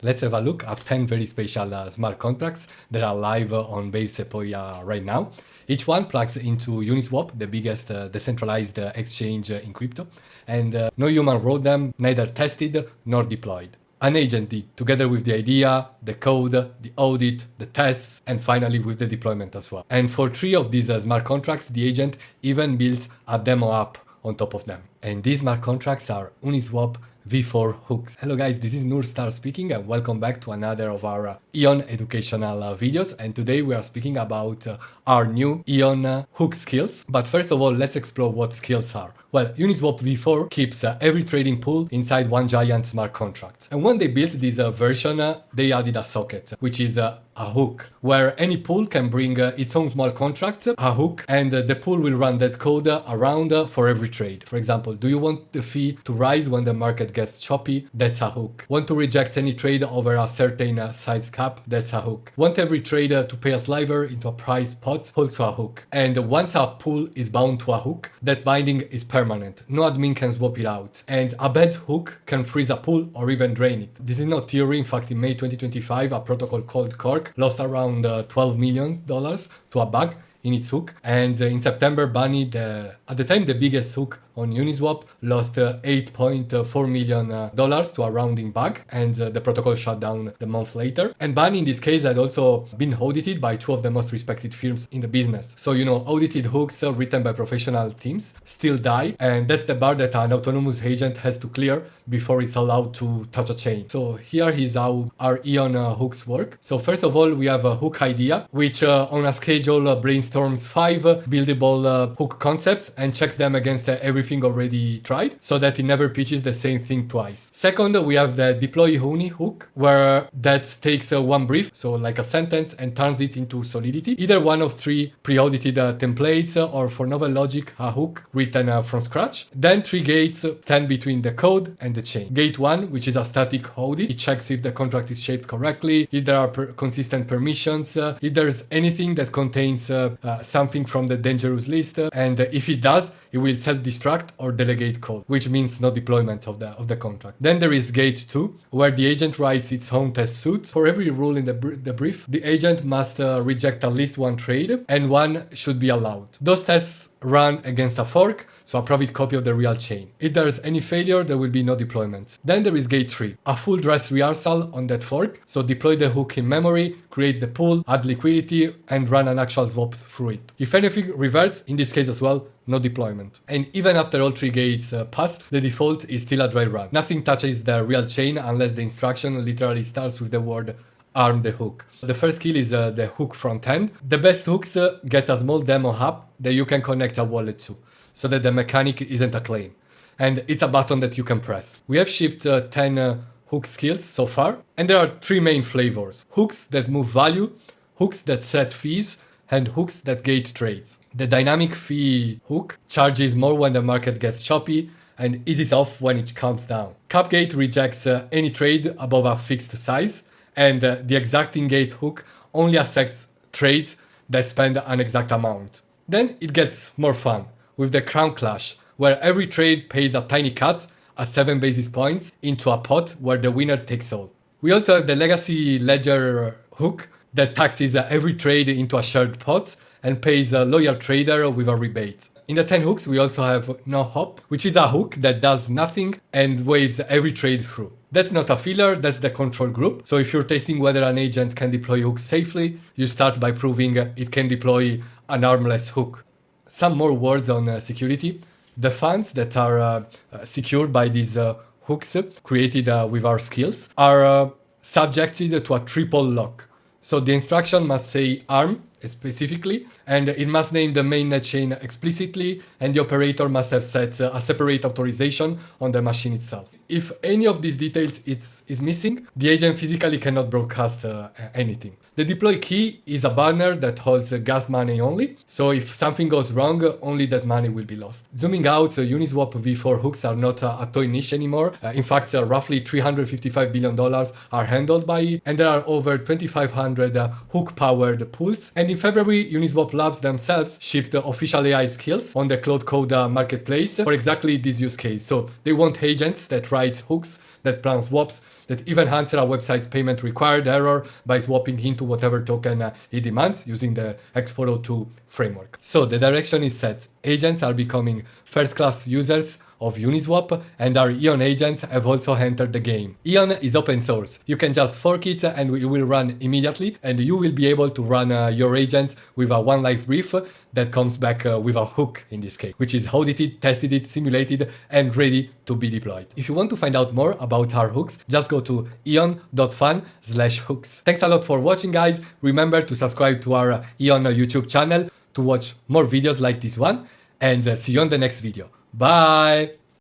Let's have a look at 10 very special smart contracts that are live on Base Sepolia right now. Each one plugs into Uniswap, the biggest decentralized exchange in crypto, and no human wrote them, neither tested nor deployed. An agent did, together with the idea, the code, the audit, the tests, and finally with the deployment as well. And for 3 of these smart contracts, the agent even built a demo app on top of them. And these smart contracts are Uniswap V4 hooks. Hello guys, this is Nurstar speaking and welcome back to another of our Aeon educational videos. And today we are speaking about our new Aeon hook skills. But first of all, let's explore what skills are. Well, Uniswap V4 keeps every trading pool inside one giant smart contract. And when they built this version, they added a socket, which is a hook, where any pool can bring its own small contract, a hook, and the pool will run that code around for every trade. For example, do you want the fee to rise when the market gets choppy? That's a hook. Want to reject any trade over a certain size cap? That's a hook. Want every trader to pay a sliver into a price pot? Also a hook. And once a pool is bound to a hook, that binding is permanent. No admin can swap it out. And a bad hook can freeze a pool or even drain it. This is not theory. In fact, in May 2025, a protocol called Cork lost around $12 million to a bug in its hook. And in September, Bunni, at the time the biggest hook on Uniswap, lost $8.4 million to a rounding bug, and the protocol shut down the month later. And Bunni in this case had also been audited by 2 of the most respected firms in the business. So, you know, audited hooks written by professional teams still die, and that's the bar that an autonomous agent has to clear before it's allowed to touch a chain. So here is how our Aeon hooks work. So first of all, we have a hook idea, which on a schedule brainstorms 5 buildable hook concepts and checks them against everything already tried, so that it never pitches the same thing twice. Second, we have the deploy Uni hook, where that takes one brief, so like a sentence, and turns it into solidity. Either one of 3 pre-audited templates, or for novel logic, a hook written from scratch. Then 3 gates stand between the code and the chain. Gate 1, which is a static audit, it checks if the contract is shaped correctly, if there are consistent permissions, if there's anything that contains something from the dangerous list, and if it does, it will self-destruct or delegate code, which means no deployment of the contract. Then there is gate 2, where the agent writes its own test suite. For every rule in the brief, the agent must reject at least 1 trade, and 1 should be allowed. Those tests run against a fork, so a private copy of the real chain. If there's any failure, there will be no deployments. Then there is gate 3, a full dress rehearsal on that fork, so deploy the hook in memory, create the pool, add liquidity, and run an actual swap through it. If anything reverts, in this case as well, no deployment. And even after all 3 gates pass, the default is still a dry run. Nothing touches the real chain unless the instruction literally starts with the word arm the hook. The first skill is the hook front end. The best hooks get a small demo app that you can connect a wallet to, so that the mechanic isn't a claim. And it's a button that you can press. We have shipped 10 hook skills so far, and there are 3 main flavors. Hooks that move value, hooks that set fees, and hooks that gate trades. The dynamic fee hook charges more when the market gets choppy and eases off when it comes down. Capgate rejects any trade above a fixed size, and the exacting gate hook only accepts trades that spend an exact amount. Then it gets more fun with the crown clash, where every trade pays a tiny cut at 7 basis points into a pot where the winner takes all. We also have the legacy ledger hook that taxes every trade into a shared pot and pays a loyal trader with a rebate. In the 10 hooks, we also have no hop, which is a hook that does nothing and waves every trade through. That's not a filler, that's the control group. So if you're testing whether an agent can deploy hooks safely, you start by proving it can deploy an armless hook. Some more words on security. The funds that are secured by these hooks created with our skills are subjected to a triple lock. So the instruction must say ARM specifically, and it must name the mainnet chain explicitly, and the operator must have set a separate authorization on the machine itself. If any of these details is missing, the agent physically cannot broadcast anything. The deploy key is a banner that holds gas money only, so if something goes wrong, only that money will be lost. Zooming out, Uniswap V4 hooks are not a toy niche anymore. In fact, roughly $355 billion are handled by it, and there are over 2,500 hook-powered pools. And in February, Uniswap Labs themselves shipped official AI skills on the Cloud Code marketplace for exactly this use case. So they want agents that write writes hooks, that plans swaps, that even answer a website's payment required error by swapping into whatever token it demands using the X402 framework. So the direction is set. Agents are becoming first-class users of Uniswap, and our Aeon agents have also entered the game. Aeon is open source. You can just fork it and it will run immediately, and you will be able to run your agent with a one life brief that comes back with a hook in this case, which is audited, tested it, simulated, and ready to be deployed. If you want to find out more about our hooks, just go to aeon.fun/hooks. Thanks a lot for watching, guys. Remember to subscribe to our Aeon YouTube channel to watch more videos like this one, and see you on the next video. Bye!